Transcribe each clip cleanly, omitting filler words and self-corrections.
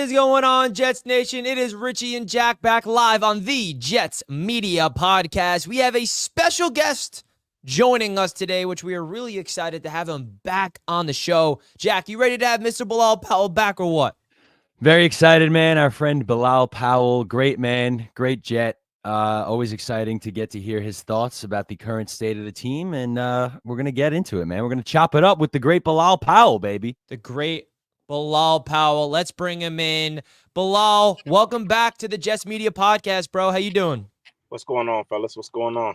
is going on, Jets Nation? It is Richie and Jack back live on the Jets Media Podcast. We have a special guest joining us today, which we are really excited to have him back on the show. Jack, you ready to have Mr. Bilal Powell back or what? Very excited, man. Our friend Bilal Powell, great man, great Jet. Always exciting to get to hear his thoughts about the current state of the team, and we're going to get into it, man. We're going to chop it up with the great Bilal Powell, baby. The great Bilal Powell. Let's bring him in. Bilal, welcome back to the Jets Media Podcast, bro. How you doing? What's going on, fellas? What's going on?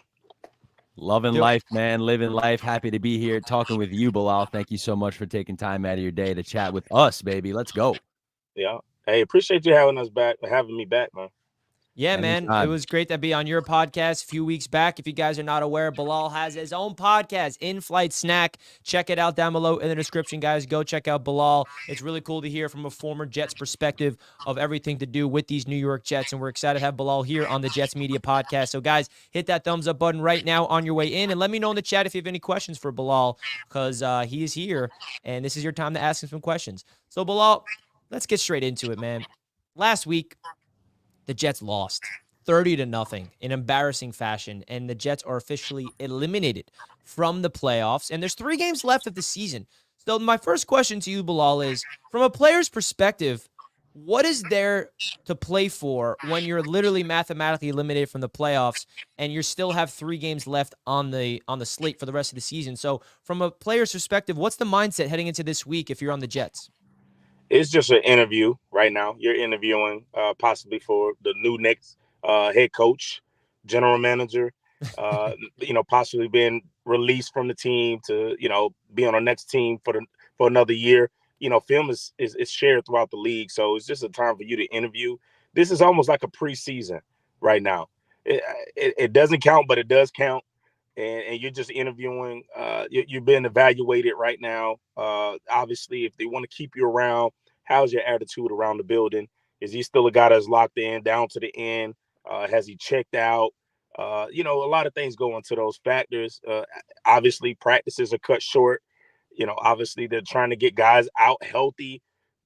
Loving life, man. Living life. Happy to be here talking with you, Bilal. Thank you so much for taking time out of your day to chat with us, baby. Let's go. Yeah. Hey, appreciate you having me back, man. Yeah, man. Anytime. It was great to be on your podcast a few weeks back. If you guys are not aware, Bilal has his own podcast, In-Flight Snack. Check it out down below in the description, guys. Go check out Bilal. It's really cool to hear from a former Jets perspective of everything to do with these New York Jets, and we're excited to have Bilal here on the Jets Media Podcast. So, guys, hit that thumbs up button right now on your way in, and let me know in the chat if you have any questions for Bilal, because he is here, and this is your time to ask him some questions. So, Bilal, let's get straight into it, man. Last week, the Jets lost 30-0 in embarrassing fashion, and the Jets are officially eliminated from the playoffs. And there's 3 games left of the season. So my first question to you, Bilal, is from a player's perspective, what is there to play for when you're literally mathematically eliminated from the playoffs and you still have 3 games left on the slate for the rest of the season? So from a player's perspective, what's the mindset heading into this week if you're on the Jets? It's just an interview right now. You're interviewing possibly for the new next head coach, general manager, possibly being released from the team to, be on the next team for another year. Film is shared throughout the league. So it's just a time for you to interview. This is almost like a preseason right now. It doesn't count, but it does count. And you're just interviewing. You're being evaluated right now. Obviously, if they want to keep you around, how's your attitude around the building? Is he still a guy that's locked in down to the end? Has he checked out? A lot of things go into those factors. Obviously, practices are cut short. Obviously, they're trying to get guys out healthy.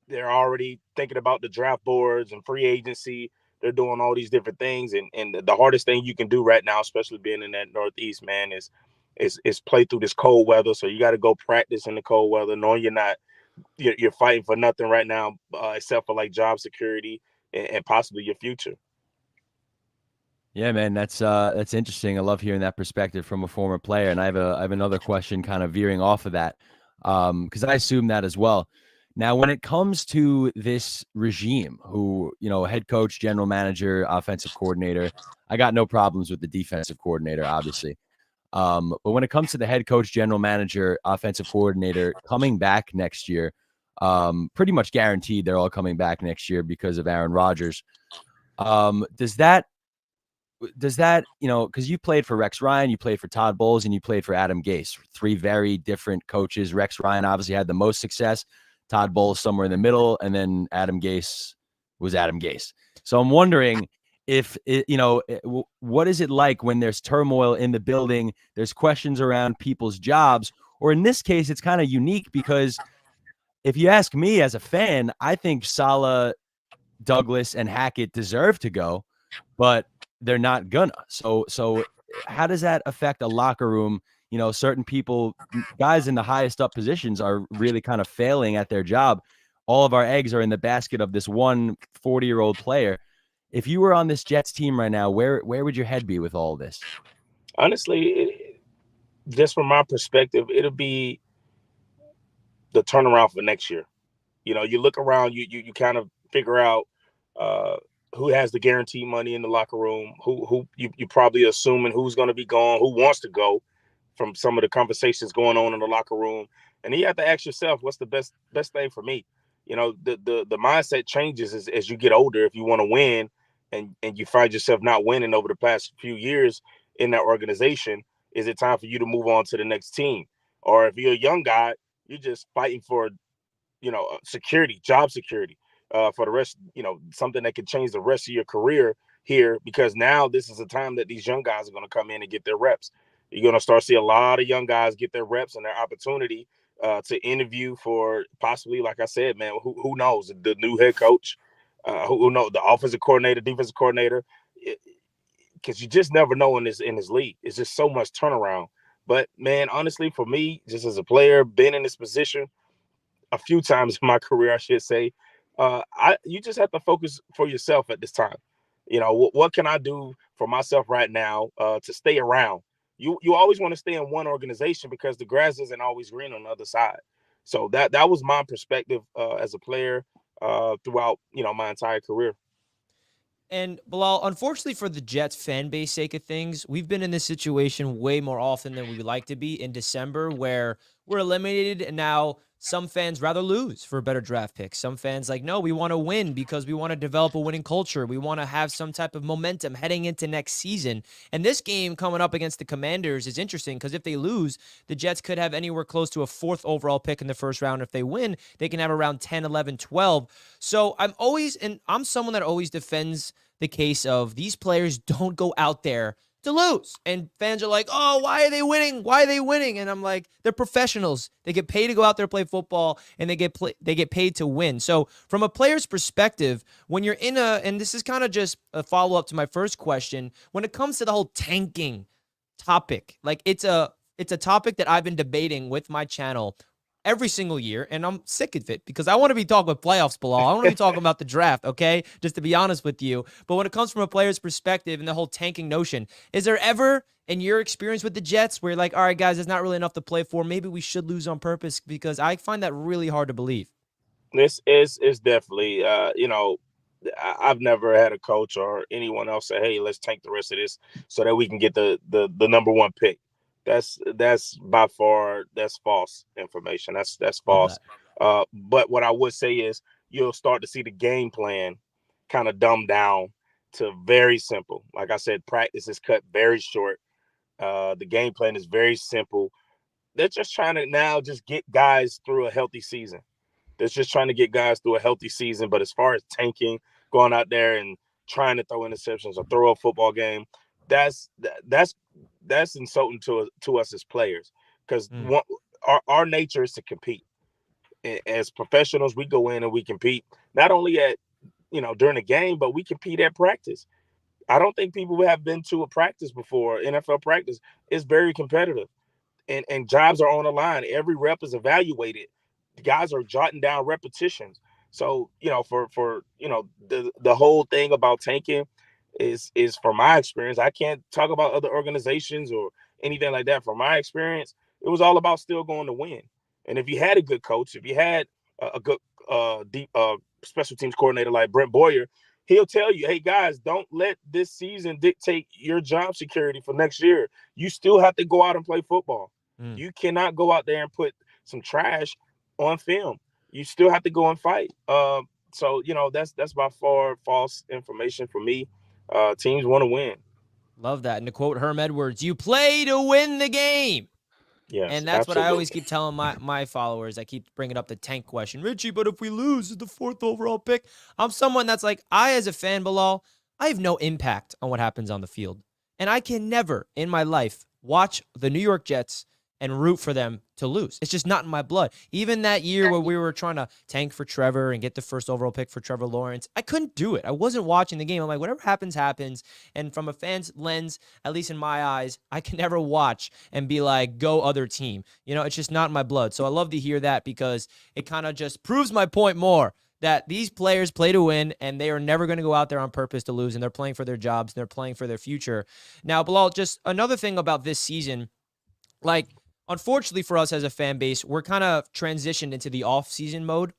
They're already thinking about the draft boards and free agency. They're doing all these different things. And the hardest thing you can do right now, especially being in that Northeast, man, is play through this cold weather. So you got to go practice in the cold weather, knowing you're fighting for nothing right now, except for like job security and possibly your future. Yeah, man, that's interesting. I love hearing that perspective from a former player. And I have another question kind of veering off of that, because I assume that as well. Now, when it comes to this regime, who, head coach, general manager, offensive coordinator, I got no problems with the defensive coordinator, obviously. But when it comes to the head coach, general manager, offensive coordinator coming back next year, pretty much guaranteed they're all coming back next year because of Aaron Rodgers. Does that, because you played for Rex Ryan, you played for Todd Bowles, and you played for Adam Gase, 3 very different coaches. Rex Ryan obviously had the most success. Todd Bowles somewhere in the middle, and then Adam Gase was Adam Gase. So I'm wondering if what is it like when there's turmoil in the building? There's questions around people's jobs, or in this case, it's kind of unique because if you ask me as a fan, I think Saleh, Douglas, and Hackett deserve to go, but they're not gonna. So how does that affect a locker room? Certain people, guys in the highest up positions are really kind of failing at their job. All of our eggs are in the basket of this one 40-year-old player. If you were on this Jets team right now, where would your head be with all this? Honestly, just from my perspective, it'll be the turnaround for next year. You look around, you kind of figure out who has the guaranteed money in the locker room, who you probably assuming who's going to be gone, who wants to go, from some of the conversations going on in the locker room. And then you have to ask yourself, what's the best thing for me? The mindset changes as you get older. If you want to win and you find yourself not winning over the past few years in that organization, is it time for you to move on to the next team? Or if you're a young guy, you're just fighting for, security, job security, for the rest, something that can change the rest of your career here, because now this is a time that these young guys are going to come in and get their reps. You're going to start to see a lot of young guys get their reps and their opportunity to interview for possibly, like I said, man, who knows, the new head coach. who know the offensive coordinator, defensive coordinator, because you just never know in this league. It's just so much turnaround. But man, honestly, for me, just as a player, been in this position a few times in my career, I should say, you just have to focus for yourself at this time. What can I do for myself right now to stay around? You always want to stay in one organization because the grass isn't always green on the other side. So that was my perspective as a player throughout my entire career. And Bilal, unfortunately for the Jets fan base sake of things, we've been in this situation way more often than we would like to be in December, where we're eliminated, and now some fans rather lose for a better draft pick. Some fans like, no, we want to win because we want to develop a winning culture. We want to have some type of momentum heading into next season. And this game coming up against the Commanders is interesting because if they lose, the Jets could have anywhere close to a 4th overall pick in the first round. If they win, they can have around 10, 11, 12. So I'm someone that always defends the case of these players don't go out there to lose. And fans are like, oh, why are they winning? Why are they winning? And I'm like, they're professionals. They get paid to go out there and play football, and they get paid to win. So from a player's perspective, when you're and this is kind of just a follow-up to my first question, when it comes to the whole tanking topic, like it's a topic that I've been debating with my channel every single year, and I'm sick of it because I want to be talking about playoffs, Bilal. I want to be talking about the draft, okay? Just to be honest with you. But when it comes from a player's perspective and the whole tanking notion, is there ever, in your experience with the Jets, where you're like, all right, guys, there's not really enough to play for. Maybe we should lose on purpose? Because I find that really hard to believe. This is definitely, I've never had a coach or anyone else say, hey, let's tank the rest of this so that we can get the number one pick. That's by far, that's false information. That's Love false. that. But what I would say is you'll start to see the game plan kind of dumbed down to very simple. Like I said, practice is cut very short. The game plan is very simple. They're just trying to now just get guys through a healthy season. That's just trying to get guys through a healthy season. But as far as tanking, going out there and trying to throw interceptions or throw a football game, that's that's insulting to us as players because Mm. our nature is to compete. As professionals, we go in and we compete not only at during the game, but we compete at practice. I don't think people have been to a practice before. NFL practice is very competitive and jobs are on the line. Every rep is evaluated. The guys are jotting down repetitions. So, for the whole thing about tanking is from my experience. I can't talk about other organizations or anything like that. From my experience, it was all about still going to win. And if you had a good coach, if you had a good deep special teams coordinator like Brent Boyer, he'll tell you, hey guys, don't let this season dictate your job security for next year. You still have to go out and play football. Mm. You cannot go out there and put some trash on film. You still have to go and fight. So that's by far false information for me. Teams want to win. Love that. And to quote Herm Edwards, you play to win the game. Yes, And that's what I always absolutely. keep telling my followers. I keep bringing up the tank question. Richie, but if we lose, it's the 4th overall pick. I'm someone that's like, as a fan, Bilal, I have no impact on what happens on the field. And I can never in my life watch the New York Jets and root for them to lose. It's just not in my blood. Even that year where we were trying to tank for Trevor and get the 1st overall pick for Trevor Lawrence, I couldn't do it. I wasn't watching the game. I'm like, whatever happens, happens. And from a fan's lens, at least in my eyes, I can never watch and be like, go other team. It's just not in my blood. So I love to hear that because it kind of just proves my point more that these players play to win and they are never going to go out there on purpose to lose, and they're playing for their jobs and they're playing for their future. Now, Bilal, just another thing about this season, like, unfortunately for us as a fan base, we're kind of transitioned into the off-season mode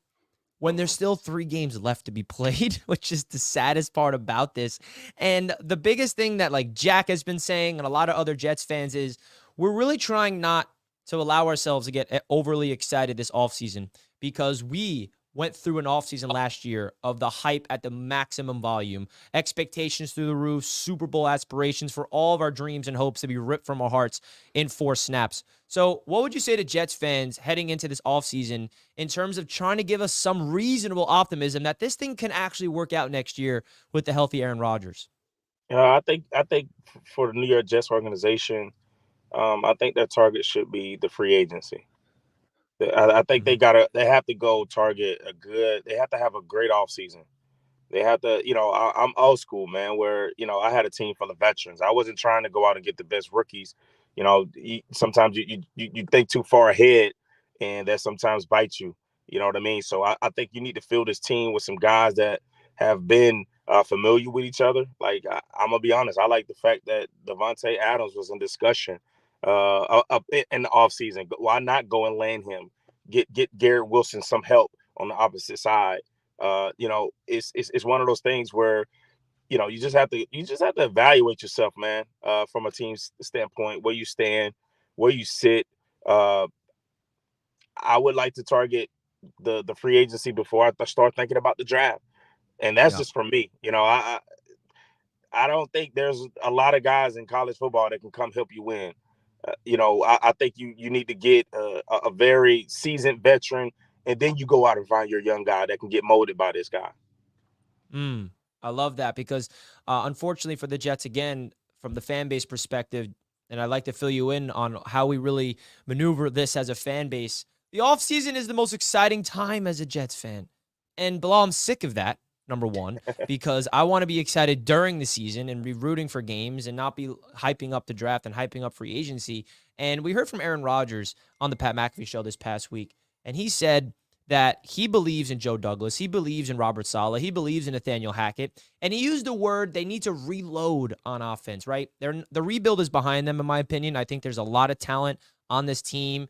when there's still 3 games left to be played, which is the saddest part about this. And the biggest thing that like Jack has been saying and a lot of other Jets fans is we're really trying not to allow ourselves to get overly excited this offseason because we went through an offseason last year of the hype at the maximum volume, expectations through the roof, Super Bowl aspirations for all of our dreams and hopes to be ripped from our hearts in 4 snaps. So what would you say to Jets fans heading into this offseason in terms of trying to give us some reasonable optimism that this thing can actually work out next year with the healthy Aaron Rodgers? I think for the New York Jets organization, I think their target should be the free agency. I think Mm-hmm. they have to go target a good. They have to have a great offseason. They have to, I'm old school, man, where, I had a team full of veterans. I wasn't trying to go out and get the best rookies. Sometimes you think too far ahead, and that sometimes bites you. You know what I mean? So I think you need to fill this team with some guys that have been familiar with each other. Like, I'm going to be honest. I like the fact that Devontae Adams was in discussion up in the offseason. Why not go and land him? Get Garrett Wilson some help on the opposite side. It's one of those things where you just have to evaluate yourself, man, from a team standpoint, where you stand, where you sit. Uh, I would like to target the free agency before I start thinking about the draft, and that's Yeah. just for me. I don't think there's a lot of guys in college football that can come help you win. I think you need to get a very seasoned veteran, and then you go out and find your young guy that can get molded by this guy. I love that because, unfortunately for the Jets, again, from the fan base perspective, and I'd like to fill you in on how we really maneuver this as a fan base. The offseason is the most exciting time as a Jets fan. And Bilal, I'm sick of that, number one, because I want to be excited during the season and be rooting for games and not be hyping up the draft and hyping up free agency. And we heard from Aaron Rodgers on the Pat McAfee show this past week, and he said that he believes in Joe Douglas, he believes in Robert Saleh, he believes in Nathaniel Hackett, and he used the word they need to reload on offense, right? The rebuild is behind them, in my opinion. I think there's a lot of talent on this team.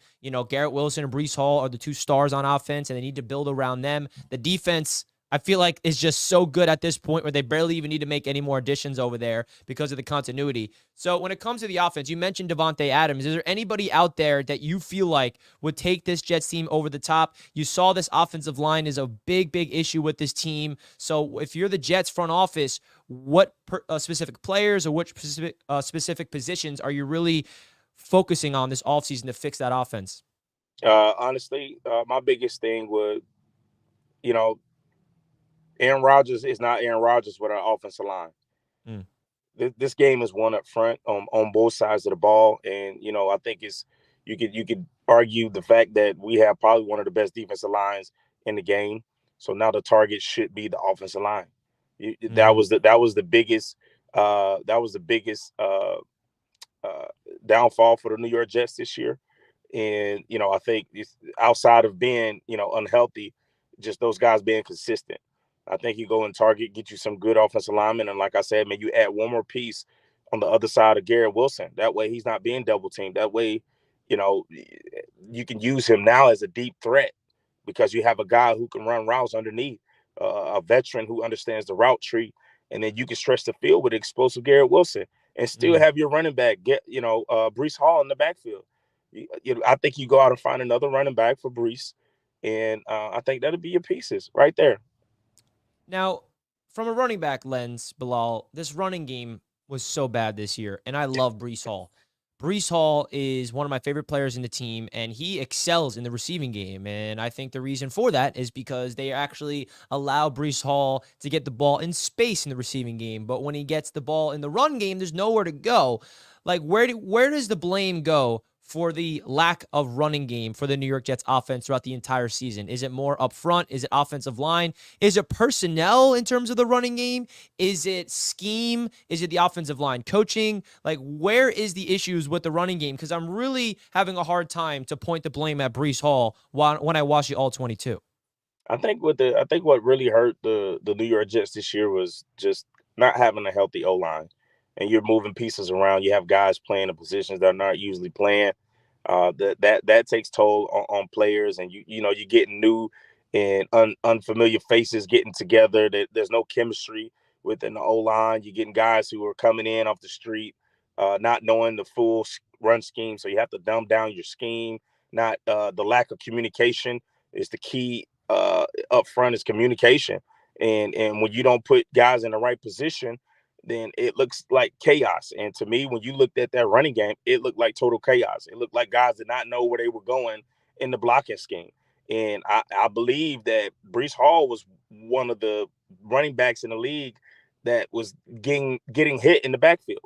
Garrett Wilson and Breece Hall are the two stars on offense, and they need to build around them. The defense, I feel like, is just so good at this point where they barely even need to make any more additions over there because of the continuity. So when it comes to the offense, you mentioned Devontae Adams. Is there anybody out there that you feel like would take this Jets team over the top? You saw this offensive line is a big, big issue with this team. So if you're the Jets front office, what specific players or which specific positions are you really focusing on this offseason to fix that offense? Honestly, my biggest thing would, you know, Aaron Rodgers is not Aaron Rodgers with our offensive line. Mm. This game is one up front on both sides of the ball, and I think you could argue the fact that we have probably one of the best defensive lines in the game. So now the target should be the offensive line. That Mm. was the biggest uh, downfall for the New York Jets this year. And I think it's outside of being unhealthy, just those guys being consistent. I think you go and target, get you some good offensive linemen, and like I said, man, you add one more piece on the other side of Garrett Wilson. That way, he's not being double teamed. That way, you know, you can use him now as a deep threat because you have a guy who can run routes underneath, a veteran who understands the route tree, and then you can stretch the field with explosive Garrett Wilson and still Mm. have your running back get Breece Hall in the backfield. I think you go out and find another running back for Breece, and I think that'll be your pieces right there. Now, from a running back lens, Bilal, this running game was so bad this year, and I love Breece Hall. Breece Hall is one of my favorite players in the team, and he excels in the receiving game. And I think the reason for that is because they actually allow Breece Hall to get the ball in space in the receiving game. But when he gets the ball in the run game, there's nowhere to go. Like, where does the blame go for the lack of running game for the New York Jets offense throughout the entire season? Is it more up front? Is it offensive line? Is it personnel in terms of the running game? Is it scheme? Is it the offensive line coaching? Like, where is the issues with the running game? Because I'm really having a hard time to point the blame at Breece Hall when I watch the all 22. I think what really hurt the New York Jets this year was just not having a healthy O line, and you're moving pieces around. You have guys playing in positions that are not usually playing. That takes toll on players, and you're getting new and unfamiliar faces getting together. There's no chemistry within the O line. You're getting guys who are coming in off the street, not knowing the full run scheme. So you have to dumb down your scheme. Not the lack of communication is the key up front is communication. And when you don't put guys in the right position, then it looks like chaos. And to me, when you looked at that running game, it looked like total chaos. It looked like guys did not know where they were going in the blocking scheme. And I believe that Breece Hall was one of the running backs in the league that was getting hit in the backfield.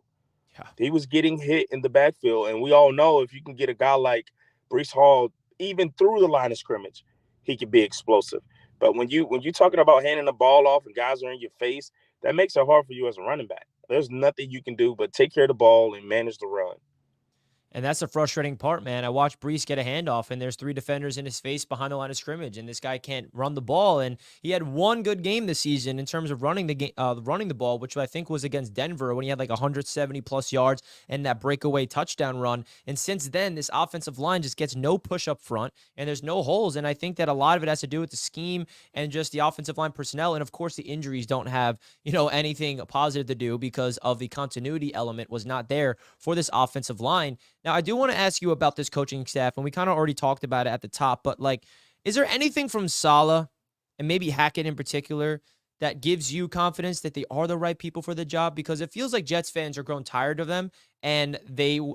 Yeah. He was getting hit in the backfield. And we all know if you can get a guy like Breece Hall, even through the line of scrimmage, he can be explosive. But when you're talking about handing the ball off and guys are in your face, that makes it hard for you as a running back. There's nothing you can do but take care of the ball and manage the run. And that's the frustrating part, man. I watched Brees get a handoff, and there's three defenders in his face behind the line of scrimmage, and this guy can't run the ball. And he had one good game this season in terms of running the game, running the ball, which I think was against Denver when he had like 170 plus yards and that breakaway touchdown run. And since then, this offensive line just gets no push up front, and there's no holes. And I think that a lot of it has to do with the scheme and just the offensive line personnel, and of course the injuries don't have anything positive to do because of the continuity element was not there for this offensive line. Now, I do want to ask you about this coaching staff, and we kind of already talked about it at the top, but is there anything from Saleh and maybe Hackett in particular that gives you confidence that they are the right people for the job? Because it feels like Jets fans are growing tired of them, and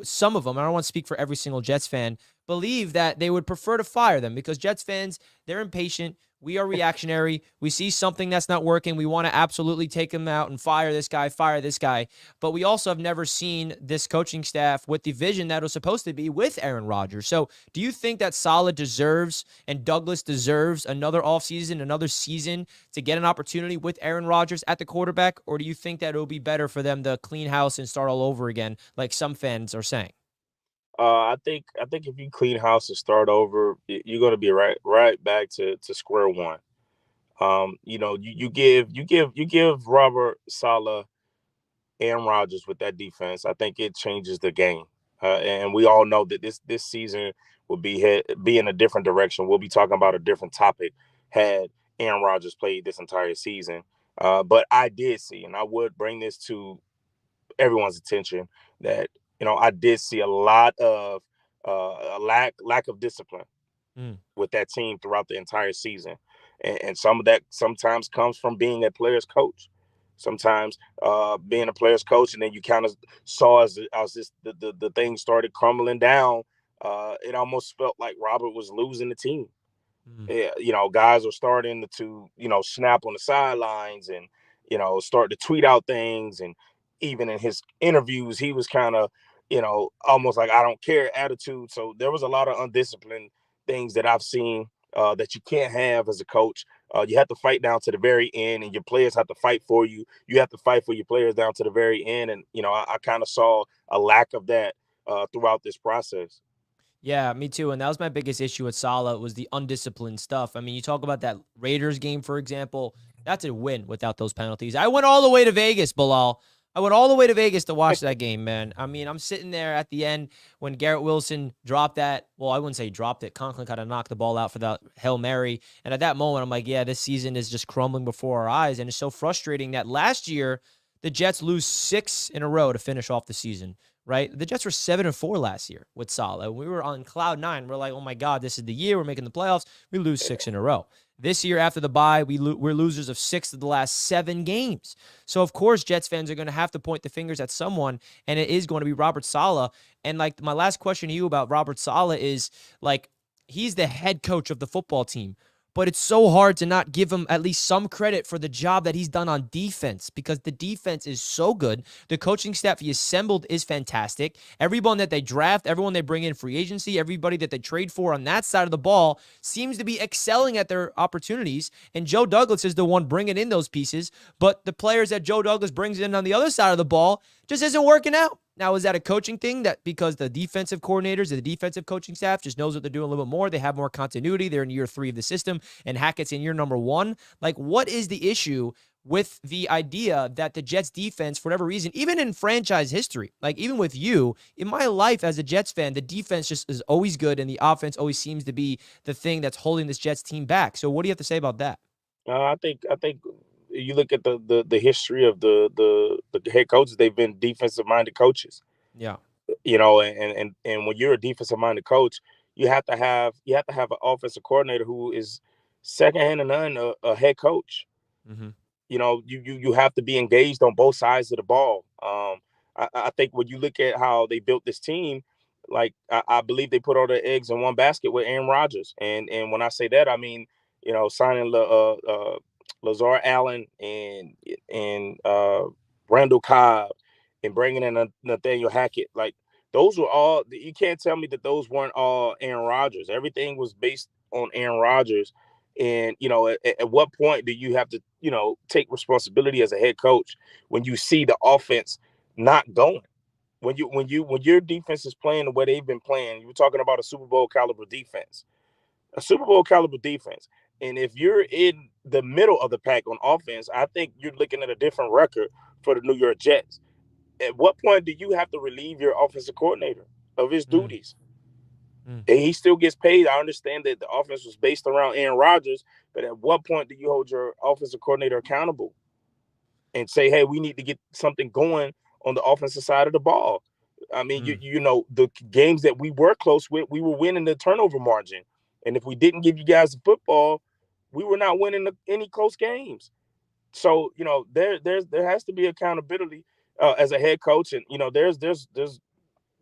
some of them, I don't want to speak for every single Jets fan, believe that they would prefer to fire them because Jets fans, they're impatient. We are reactionary. We see something that's not working. We want to absolutely take him out and fire this guy, fire this guy. But we also have never seen this coaching staff with the vision that was supposed to be with Aaron Rodgers. So do you think that Saleh deserves and Douglas deserves another offseason, another season to get an opportunity with Aaron Rodgers at the quarterback? Or do you think that it'll be better for them to clean house and start all over again, like some fans are saying? I think if you clean house and start over, you're going to be right back to square one. You give Robert Saleh and Rodgers with that defense. I think it changes the game, and we all know that this season will be in a different direction. We'll be talking about a different topic had Aaron Rodgers played this entire season. But I did see, and I would bring this to everyone's attention that I did see a lot of a lack of discipline Mm. with that team throughout the entire season, and some of that sometimes comes from being a player's coach. Sometimes being a player's coach, and then you kind of saw as the thing started crumbling down, it almost felt like Robert was losing the team. Mm. Guys are starting to, snap on the sidelines and, start to tweet out things. And even in his interviews, he was kind of, almost like, I don't care attitude. So there was a lot of undisciplined things that I've seen that you can't have as a coach. You have to fight down to the very end, and your players have to fight for you. You have to fight for your players down to the very end. And, I kind of saw a lack of that throughout this process. Yeah, me too. And that was my biggest issue with Saleh was the undisciplined stuff. I mean, you talk about that Raiders game, for example. That's a win without those penalties. I went all the way to Vegas, Bilal. I went all the way to Vegas to watch that game, man. I mean, I'm sitting there at the end when Garrett Wilson dropped that. Well, I wouldn't say dropped it. Conklin kind of knocked the ball out for that Hail Mary. And at that moment, I'm like, yeah, this season is just crumbling before our eyes. And it's so frustrating that last year, the Jets lose 6 in a row to finish off the season. Right? The Jets were 7-4 last year with Saleh. We were on cloud 9. We're like, oh my God, this is the year. We're making the playoffs. We lose 6 in a row. This year after the bye, we're losers of 6 of the last 7 games. So, of course, Jets fans are going to have to point the fingers at someone, and it is going to be Robert Saleh. And, my last question to you about Robert Saleh is, he's the head coach of the football team. But it's so hard to not give him at least some credit for the job that he's done on defense because the defense is so good. The coaching staff he assembled is fantastic. Everyone that they draft, everyone they bring in free agency, everybody that they trade for on that side of the ball seems to be excelling at their opportunities. And Joe Douglas is the one bringing in those pieces. But the players that Joe Douglas brings in on the other side of the ball just isn't working out. Now, is that a coaching thing that because the defensive coordinators, the defensive coaching staff just knows what they're doing a little bit more? They have more continuity. They're in year 3 of the system, and Hackett's in year number 1. What is the issue with the idea that the Jets defense, for whatever reason, even in franchise history, even with you, in my life as a Jets fan, the defense just is always good, and the offense always seems to be the thing that's holding this Jets team back. So what do you have to say about that? I think you look at the history of the head coaches; they've been defensive minded coaches. Yeah. And when you're a defensive minded coach, you have to have an offensive coordinator who is second hand to none a head coach. Mm-hmm. You have to be engaged on both sides of the ball. I think when you look at how they built this team, I believe they put all their eggs in one basket with Aaron Rodgers. And when I say that, I mean signing Lazar Allen and Randall Cobb and bringing in Nathaniel Hackett. Like those were all. You can't tell me that those weren't all Aaron Rodgers. Everything was based on Aaron Rodgers, And, at what point do you have to, take responsibility as a head coach when you see the offense not going? When your defense is playing the way they've been playing, you're talking about a Super Bowl caliber defense. A Super Bowl caliber defense. And if you're in the middle of the pack on offense, I think you're looking at a different record for the New York Jets. At what point do you have to relieve your offensive coordinator of his duties? And he still gets paid. I understand that the offense was based around Aaron Rodgers, but at what point do you hold your offensive coordinator accountable and say, hey, we need to get something going on the offensive side of the ball? I mean, the games that we were close with, we were winning the turnover margin. And if we didn't give you guys the football, we were not winning any close games. So, there has to be accountability as a head coach. And, there's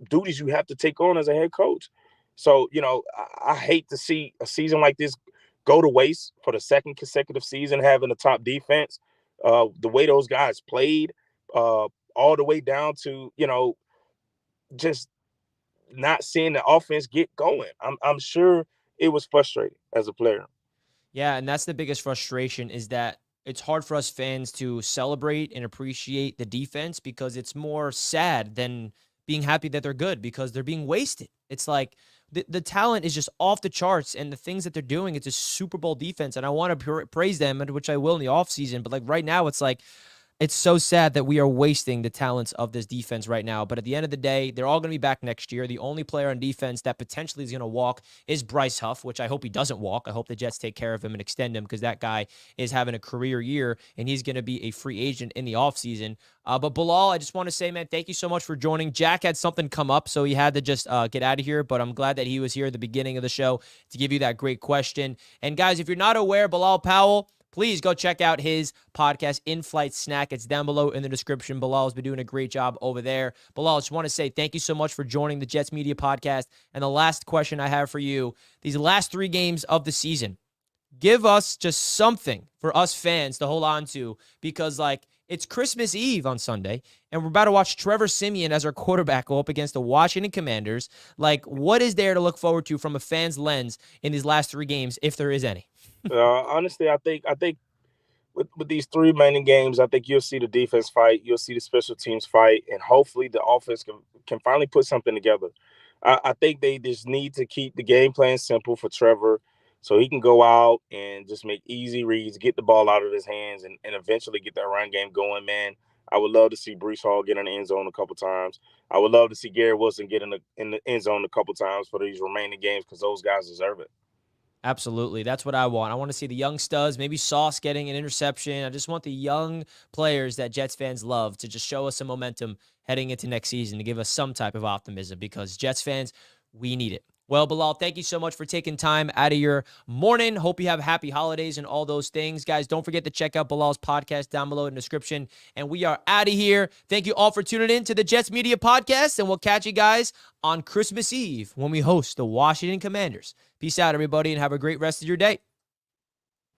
duties you have to take on as a head coach. So, I hate to see a season like this go to waste for the second consecutive season, having a top defense, the way those guys played, all the way down to, just not seeing the offense get going. I'm sure it was frustrating as a player. Yeah, and that's the biggest frustration is that it's hard for us fans to celebrate and appreciate the defense because it's more sad than being happy that they're good because they're being wasted. It's like the talent is just off the charts, and the things that they're doing, it's a Super Bowl defense, and I want to praise them, which I will in the offseason, but like right now it's like, it's so sad that we are wasting the talents of this defense right now. But at the end of the day, they're all going to be back next year. The only player on defense that potentially is going to walk is Bryce Huff, which I hope he doesn't walk. I hope the Jets take care of him and extend him because that guy is having a career year, and he's going to be a free agent in the offseason. But Bilal, I just want to say, man, thank you so much for joining. Jack had something come up, so he had to just get out of here. But I'm glad that he was here at the beginning of the show to give you that great question. And guys, if you're not aware, Bilal Powell, please go check out his podcast, In-Flight Snack. It's down below in the description. Bilal has been doing a great job over there. Bilal, I just want to say thank you so much for joining the Jets Media Podcast. And the last question I have for you, these last 3 games of the season, give us just something for us fans to hold on to because, it's Christmas Eve on Sunday, and we're about to watch Trevor Siemian as our quarterback go up against the Washington Commanders. What is there to look forward to from a fan's lens in these last 3 games, if there is any? Honestly, I think with these 3 remaining games, I think you'll see the defense fight, you'll see the special teams fight, and hopefully the offense can finally put something together. I think they just need to keep the game plan simple for Trevor so he can go out and just make easy reads, get the ball out of his hands, and eventually get that run game going, man. I would love to see Breece Hall get in the end zone a couple times. I would love to see Garrett Wilson get in the end zone a couple times for these remaining games because those guys deserve it. Absolutely. That's what I want. I want to see the young studs, maybe Sauce getting an interception. I just want the young players that Jets fans love to just show us some momentum heading into next season to give us some type of optimism because Jets fans, we need it. Well, Bilal, thank you so much for taking time out of your morning. Hope you have happy holidays and all those things. Guys, don't forget to check out Bilal's podcast down below in the description. And we are out of here. Thank you all for tuning in to the Jets Media Podcast, and we'll catch you guys on Christmas Eve when we host the Washington Commanders. Peace out, everybody, and have a great rest of your day.